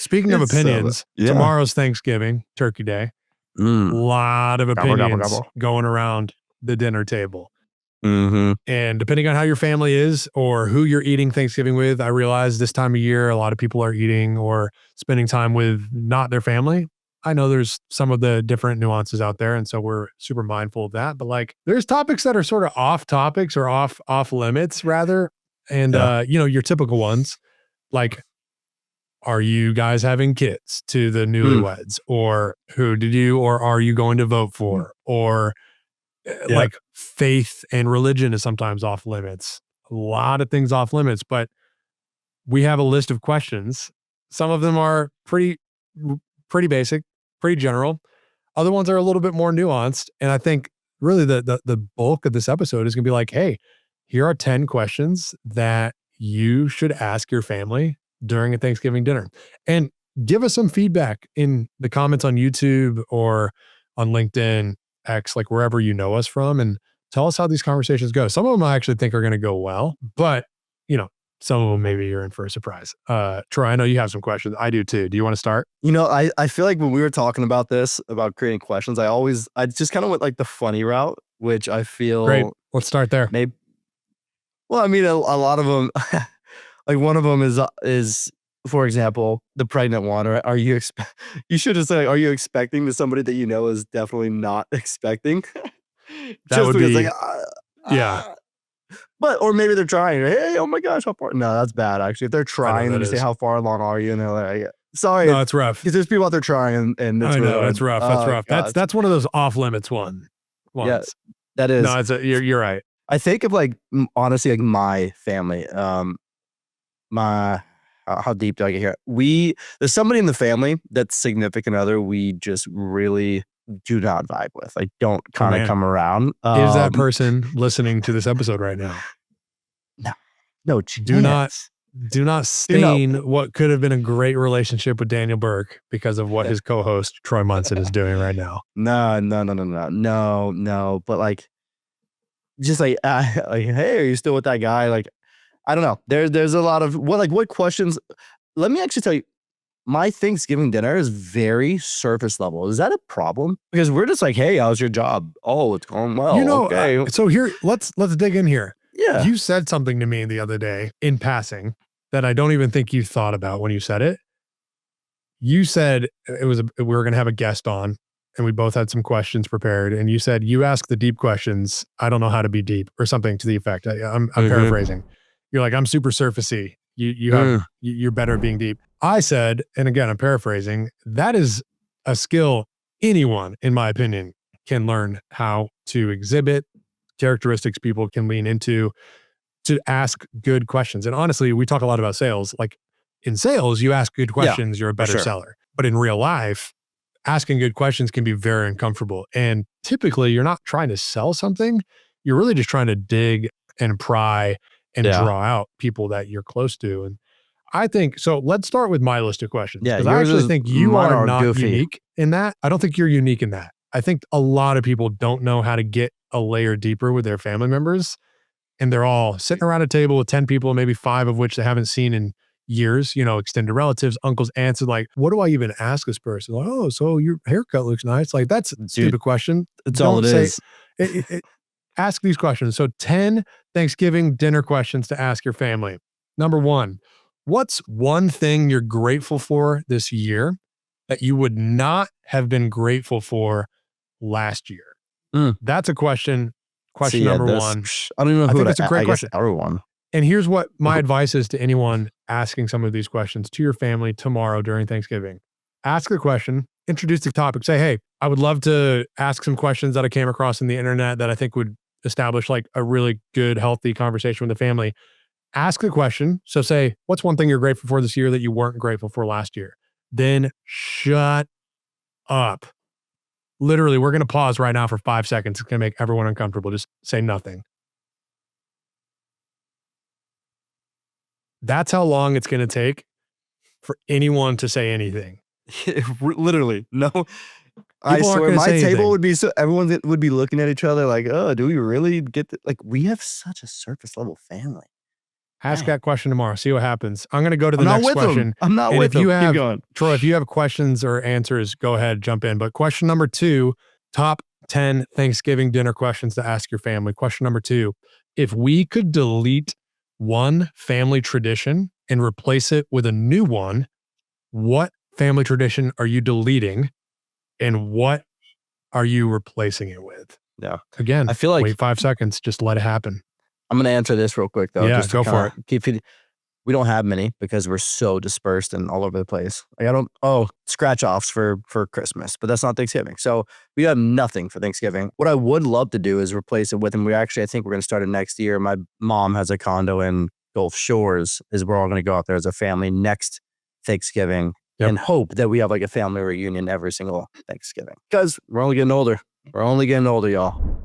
Speaking of opinions, tomorrow's Thanksgiving, Turkey Day. A lot of opinions going around the dinner table. And depending on how your family is or who you're eating Thanksgiving with, I realize this time of year, a lot of people are eating or spending time with not their family. I know there's some of the different nuances out there. And so we're super mindful of that. But like there's topics that are sort of off topics or off limits rather. And, your typical ones like, are you guys having kids to the newlyweds or who did you or are you going to vote for? Or like faith and religion is sometimes off limits. A lot of things off limits, but we have a list of questions. Some of them are pretty basic, pretty general. Other ones are a little bit more nuanced. And I think really the bulk of this episode is going to be like, hey, here are 10 questions that you should ask your family during a Thanksgiving dinner. And give us some feedback in the comments on YouTube or on LinkedIn, X, like wherever you know us from, and tell us how these conversations go. Some of them I actually think are going to go well, but some of them maybe you're in for a surprise. Troy, I know you have some questions. I do too. Do you want to start? I feel like when we were talking about this, about creating questions, I just kind of went like the funny route, which I feel great. Let's start there. Maybe. Well, I mean, a lot of them, like one of them is, for example, the pregnant one. Or you should just say, are you expecting to somebody that you know is definitely not expecting? That would be, But, or maybe they're trying. Hey, oh my gosh, how far? No, that's bad, actually. If they're trying, then you say, how far along are you? And they're like, sorry. No, it's rough. Because there's people out there trying, and it's really it's rough. That's rough. That's one of those off limits ones. Yeah, that is. No, you're right. I think of like, honestly, like my family, how deep do I get here? There's somebody in the family that's significant other we just really do not vibe with. Like don't kind of come around. Is that person listening to this episode right now? No. Do not stain what could have been a great relationship with Daniel Burke because of what his co-host Troy Munson is doing right now. No. But like, just like, hey, are you still with that guy? Like, I don't know. There's a lot of what questions. Let me actually tell you, my Thanksgiving dinner is very surface level. Is that a problem? Because we're just like, hey, how's your job? Oh, it's going well. Okay. So here, let's dig in here. Yeah. You said something to me the other day in passing that I don't even think you thought about when you said it. You said we were going to have a guest on and we both had some questions prepared. And you said, you ask the deep questions. I don't know how to be deep or something to the effect. I'm paraphrasing. You're like, I'm super surfacey. You're better at being deep. I said, and again, I'm paraphrasing, that is a skill anyone, in my opinion, can learn how to exhibit, characteristics people can lean into to ask good questions. And honestly, we talk a lot about sales. Like in sales, you ask good questions, you're a better seller. But in real life, asking good questions can be very uncomfortable. And typically you're not trying to sell something. You're really just trying to dig and pry and draw out people that you're close to. And I think, so let's start with my list of questions. Because I actually think you are not unique in that. I don't think you're unique in that. I think a lot of people don't know how to get a layer deeper with their family members. And they're all sitting around a table with 10 people, maybe 5 of which they haven't seen in years, extended relatives, uncles, aunts, and like, what do I even ask this person? Like, oh, so your haircut looks nice. Like, that's a stupid question. That's all it is. Ask these questions. So 10 Thanksgiving dinner questions to ask your family. Number 1, what's one thing you're grateful for this year that you would not have been grateful for last year? That's a question. Question number 1. I don't even know who that's a great question. Everyone. And here's what my advice is to anyone asking some of these questions to your family tomorrow during Thanksgiving. Ask the question, introduce the topic, say, hey, I would love to ask some questions that I came across in the internet that I think would establish like a really good, healthy conversation with the family. Ask the question. So say, what's one thing you're grateful for this year that you weren't grateful for last year? Then shut up. Literally, we're going to pause right now for 5 seconds. It's going to make everyone uncomfortable. Just say nothing. That's how long it's going to take for anyone to say anything. Literally, no. I swear my table would be everyone would be looking at each other like, oh, do we really get like we have such a surface level family. Ask that question tomorrow. See what happens. I'm going to go to the next question. I'm not with you them. Keep going. Troy, if you have questions or answers, go ahead, jump in. But question number 2, top 10 Thanksgiving dinner questions to ask your family. Question number 2, if we could delete one family tradition and replace it with a new one, what family tradition are you deleting and what are you replacing it with? Yeah. Again, I feel like wait 5 seconds. Just let it happen. I'm going to answer this real quick though. Yeah, go for it. We don't have many because we're so dispersed and all over the place. Like scratch offs for Christmas, but that's not Thanksgiving. So we have nothing for Thanksgiving. What I would love to do is replace it with, and I think we're going to start it next year. My mom has a condo in Gulf Shores, we're all going to go out there as a family next Thanksgiving and hope that we have like a family reunion every single Thanksgiving because we're only getting older. We're only getting older, y'all.